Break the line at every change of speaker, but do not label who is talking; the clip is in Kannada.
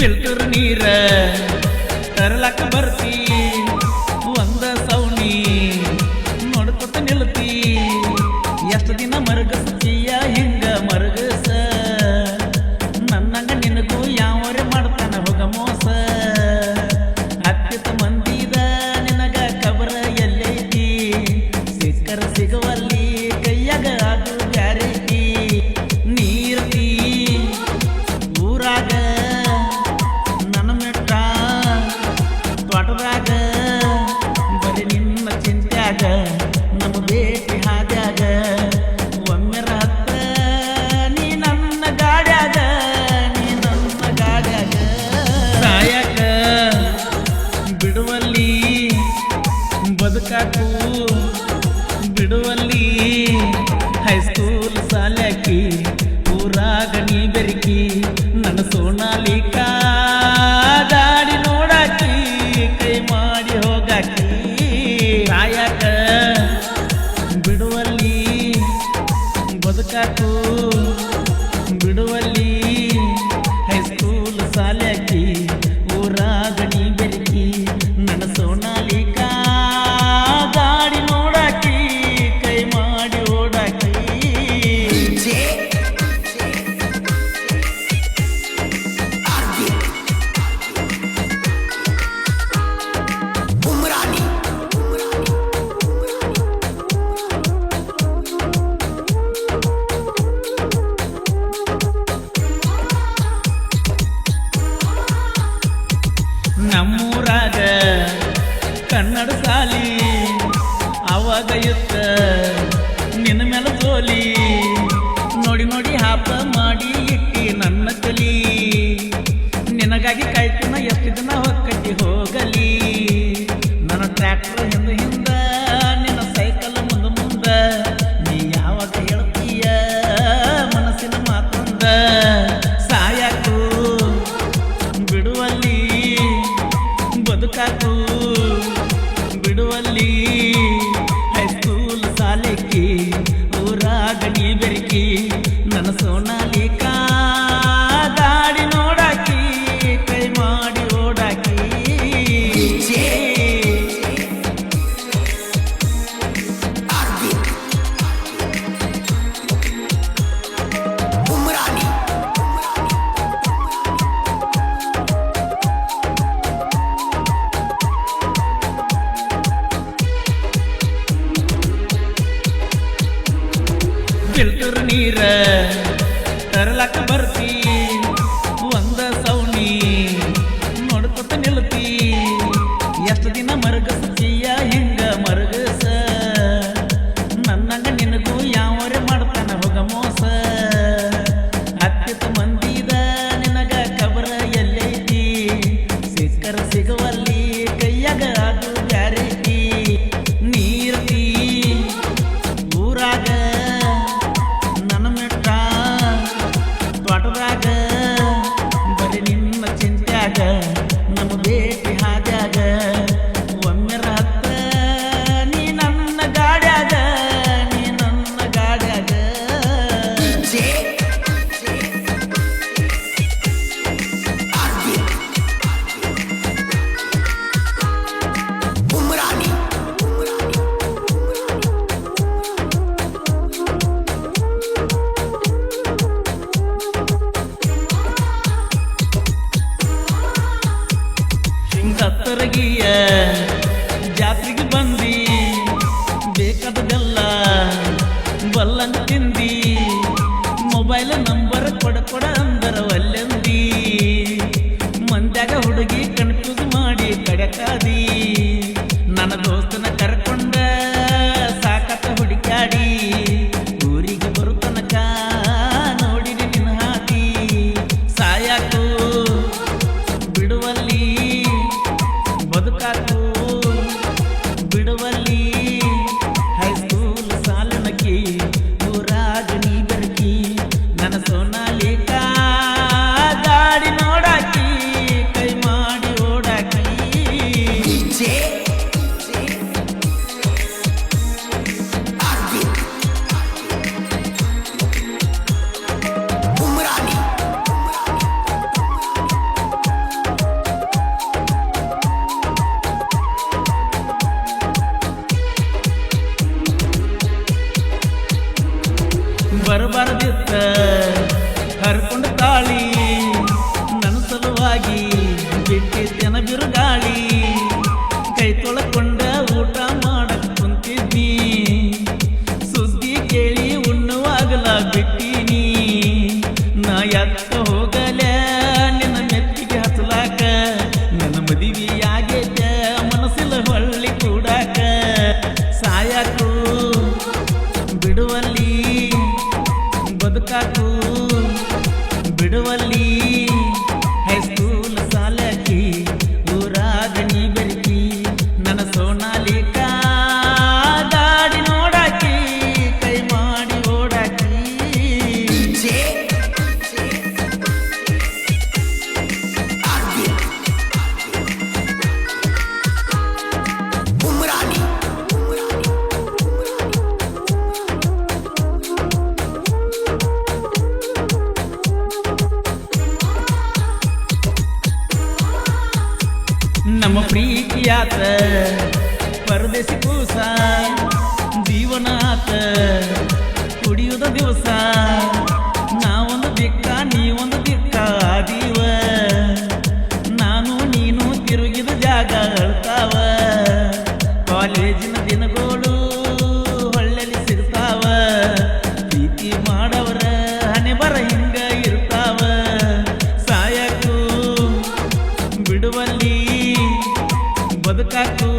ಫಿಲ್ಟರ್ ನೀರ ತರಲಕ್ಕ ಬರ್ತಿ ಒಂದ ಸೌನಿ ನೋಡ್ಕೊತ ನಿಲ್ತಿ ಎಷ್ಟು ದಿನ ಮರಗಸ್ತೀಯ ಹಿಂಗ ಮರಗಸ ನನ್ನಂಗ ನಿನಗೂ ಯಾವರೇ ಮಾಡ್ತಾನ ಹೋಗ ಮೋಸ ಹತ್ತಿತ ಮಂದಿದ ನಿನಗ ಕಬರ ಎಲ್ಲೈತಿ ಸಿಕ್ಕರ ಸಿಗುವಲ್ಲಿ ಕೈಯಾಗ ಅದು ಬ್ಯಾರೈತಿ ನೀರ್ತಿ ಊರಾಗ ನನ್ನ ಮೆಟ್ಟ ತೋಟದಾಗ ಬರೀ ನಿನ್ನ ಚಿಂತ್ಯಾಗ ನಮ್ಮ ಭೇಟಿ ಹಾದ್ಯಾಗ ಒಮ್ಮೆರ ಹತ್ತ ನೀ ನನ್ನ ಗಾಡ್ಯಾಗ ಸಾಯಕ ಬಿಡುವಲ್ಲಿ ಬದುಕಾಕು ಬಿಡುವಲ್ಲಿ ಹೈಸ್ಕೂಲ್ ಸಾಲ್ಯಾಕಿ ಊರಾಗ ನೀ ಬೆರಕಿ ನನ್ನ ಸೋನಾಲಿಕ ಗಾಡಿ ನೋಡಾಕಿ ಕೈ ಮಾಡಿ ಹೋಗಾಕಿ ಸಾಯಕ ಬಿಡುವಲ್ಲಿ ಬದುಕಾಕು ಬಿಡುವಲ್ಲಿ ಹೈಸ್ಕೂಲ್ ಸಾಲ್ಯಾಕಿ ಊರಾಗ ನೀ ಬೆರಕಿ ನನ್ನ ಸೋನಾಲಿಕ ಗಾಡಿ ನೋಡಾಕಿ ಕೈ ಮಾಡಿ ಓಡಾಕಿ ನಮ್ಮೂರಾಗ ಕನ್ನಡ ಸಾಲಿ ಅವಾಗ ಇತ್ತ ನಿನ್ನ ಮೇಲೆ ಸೋಲಿ ನೋಡಿ ನೋಡಿ ಹಾಪ ಮಾಡಿ ಇಟ್ಟಿ ನನ್ನ ಕಲಿ ನಿನಗಾಗಿ ಕಾಯ್ತಿನ ಎಷ್ಟು ದಿನ ಹೊಕ್ಕಟ್ಟಿ ಹೋಗಲಿ ನನ್ನ ಟ್ರ್ಯಾಕ್ಟರ್ ಹಿಂದ ನಿನ್ನ ಸೈಕಲ್ ಮುಂದ ನೀ ಯಾವಾಗ ಹೇಳ್ತೀಯ ಮನಸ್ಸಿನ ಮಾತಂದ ಸಾಯಕು ಬಿಡುವಲ್ಲಿ ಬದುಕಾಕು ಬಿಡುವಲ್ಲಿ ಹೈಸ್ಕೂಲ್ ಸಾಲಕ್ಕಿ ಊರಾಗ ನೀ ಬೆರಕಿ ನನ್ನ ಸೋನಾಲಿಕ ಗಾಡಿ ನೋಡಾಕಿ ಕೈ ಮಾಡಿ ಓಡಾಕಿ ಫಿಲ್ಟರ್ ನೀರ ತರಲಕ್ಕ ಬರ್ತಿ ಒಂದ ಸೌನಿ ನೋಡ್ಕೊತ ನಿಲ್ತಿ ಎಷ್ಟು ದಿನ ಮರಗಸ್ತೀಯ ಹಿಂಗ ಮರಗಸ ನನ್ನಂಗ ನಿನಗೂ ಯಾವರೇ ಮಾಡ್ತಾನ ಹೋಗ ಮೋಸ ಹತ್ತಿತ ಮಂದಿದ ನಿನಗ ಕಬರ ಎಲ್ಲೈತಿ ಸಿಕ್ಕರ ಸಿಗುವಲ್ಲಿ ಕೈಯಾಗ ಅದು ಬ್ಯಾರೈತಿ ನೀರ್ತಿ ಊರಾಗ ತೋಟದಾಗ ಬರೀ ನಿನ್ನ ಚಿಂತ್ಯಾಗ ನಮ್ಮ ಭೇಟಿ ಹಾದ್ಯಾಗ ಒಮ್ಮೆರ ಹತ್ತ ನೀ ನನ್ನ ಗಾಡ್ಯಾಗ ಸತ್ತರಗಿಯ ಜಾತ್ರೆಗೆ ಬಂದಿ ಬೇಕಾದದೆಲ್ಲ ಬಲ್ಲಂಗ ತಿಂದಿ ಮೊಬೈಲ್ ನಂಬರ್ ಕೊಡ ಅಂದರ ಒಲ್ಲೆಂದಿ ಮಂದ್ಯಾಗ ಹುಡುಗಿ ಕನ್ಫ್ಯೂಸ್ ಮಾಡಿ ಕಡೆಕಾದಿ ನನ್ನ ದೋಸ್ತನ ಕರ್ಕೊಂಡ ಸಾಕತ್ತ ಹುಡುಕಾಡಿ ಊರಿಗೆ ಬರು ತನಕ ನೋಡಿರಿ ನಿನ್ನ ಹಾದಿ ಸಾಯಾಕು ಬಿಡುವಲ್ಲಿ ಬದುಕಾಕು ಬಿಡುವಲ್ಲಿ ಹೈಸ್ಕೂಲ್ ಸಾಲನಕಿ ಊರಾಗ ನೀ ಬೆರಕಿ ನನ್ನ ಸೋನಾಲಿಕ ಎತ್ತ ಹೋಗಲ ನಿನ್ನ ಮೆತ್ತಿಗೆ ಹಚ್ಚಲಾಕ ನನ್ನ ಮದುವೆಯಾಗೈತೆ ಮನಸ್ಸಿಲ್ಲ ಹೊಳ್ಳಿ ಕೂಡಾಕ ಸಾಯಕು ಬಿಡುವಲ್ಲಿ ಬದುಕಾಕು ಬಿಡುವಲ್ಲಿ ಹೈಸ್ಕೂಲ್ ಸಾಲಕಿ ಊರಾಗ ನೀ ಬೆರಕಿ ನನ್ನ ಸೋನಾಲಿಕ ಗಾಡಿ ನೋಡಾಕಿ ಕೈ ಮಾಡಿ ಓಡಾಕಿ ನಮ್ಮ ಪ್ರೀತಿಯಾತ ಪರದೇಶಿ ಕೂಸ ಜೀವನ ಆತ ಕುಡಿಯುವುದ ದಿವಸ ನಾವೊಂದು ದಿಕ್ಕ ನೀವೊಂದು ದಿಕ್ಕ ಆದೀವ ನಾನು ನೀನು ತಿರುಗಿದ ಜಾಗ ಅಳ್ತಾವ ಕಾಲೇಜಿನ ದಿನಗಳು ಹೊಳ್ಳೆಲಿ ಸಿಗ್ತಾವ ಪ್ರೀತಿ ಮಾಡವರ ಹಣೆ ಬರ ಹಿಂಗ ಇರ್ತಾವ ಸಾಯಕು ಬಿಡುವಲ್ಲಿ ಬದುಕಾಕು